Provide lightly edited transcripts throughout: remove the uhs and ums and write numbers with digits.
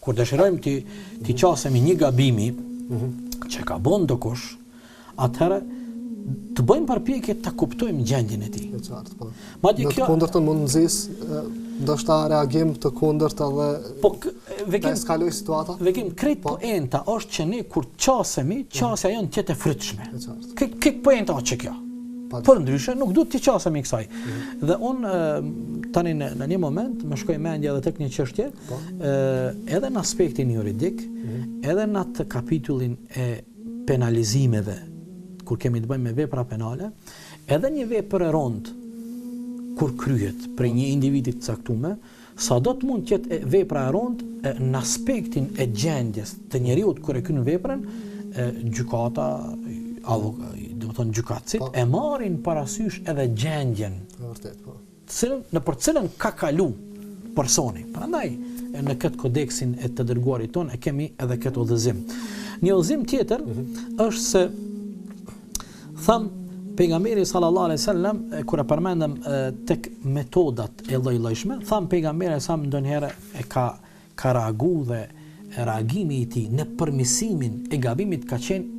kur dëshirojmë ti qasemi një gabimi që ka bën ndokush, atëherë të bëjmë përpjekje ta kuptojmë gjendjen e tij. Qartë, po. Madje kjo kundërtën mund nxjisë ndoshta reagim të kundërt edhe ta eskaloj situata. Vekim krejt poenta është që ne kur qasemi, qasja jon tjetë e frytshme. Kë poenta është kjo. Por ndryshe nuk duhet të qasemi kësaj. Dhe unë tani në një moment më shkoi mendja edhe tek një çështje, edhe në aspektin juridik, edhe në atë kapitullin e penalizimeve, kur kemi të bëjmë me vepra penale, edhe një vepër e rond kur kryhet për një individi të caktuar, sado të mund të jetë vepra e rond në aspektin e gjendjes të njeriut kur e kryen veprën, gjykata, do të thonë gjykatësit e marrin parasysh edhe gjendjen. Vërtet, po. Në për cilën ka kalu personi. Prandaj në këtë kodeksin e të dërguarit ton e kemi edhe këtë udhëzim. Një udhëzim tjetër është se tham pejgamberi sallallahu alaihi wasallam kur e përmendëm tek metodat e lloj-llojshme, tham pejgamberi sa ndonjëherë e ka reagu dhe reagimi i tij në përmirësimin e gabimit ka qenë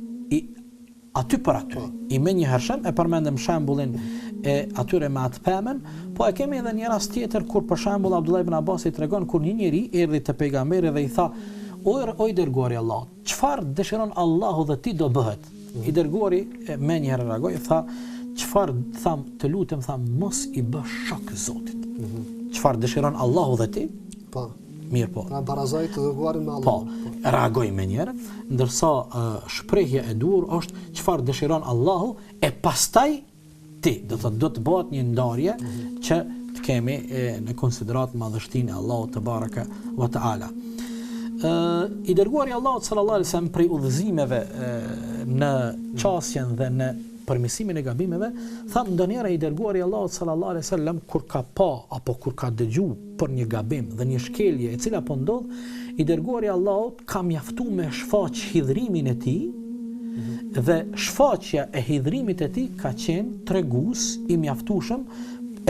aty për aty. I menjëhershëm e përmendëm shembullin e atyre me atë pemën, po e kemi edhe një rast tjetër kur për shembull Abdullah ibn Abbas i tregon kur një njeri erdhi te pejgamberi dhe i tha: "O dërguari i Allahut, çfarë dëshiron Allahu dhe ti do bëhet?" I dërguari me njëherë reagoi, tha: "Çfarë tham, të lutem, tham, mos i bësh shok Zotit." Çfarë dëshiron Allahu dhe ti? Po. Mirë po. Pra barazoj të dërguarin me Allahun. Po, reagoi me njëherë, ndërsa shprehja e dur është çfarë dëshiron Allahu e pastaj ti, do të bëhet një ndarje që të kemi në konsiderat madhështinë e Allahut te baraka wa taala. I dërguari Allahut sallallahu alaihi wasallam prej udhëzimeve në qasjen dhe në përmirësimin e gabimeve, tham ndonjëherë i dërguari Allahut sallallahu alaihi wasallam kur ka pa apo kur ka dëgju për një gabim dhe një shkelje e cila po ndodh, i dërguari Allahut ka mjaftuar me shfaq hidhrimin e tij dhe shfaqja e hidhrimit e tij ka qenë tregues i mjaftueshëm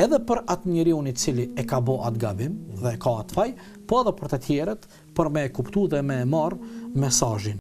edhe për atë njeriu i cili e ka bë atë gabim dhe ka atë faj, po edhe për të tjerët për me e kuptuar dhe me e marr mesazhin.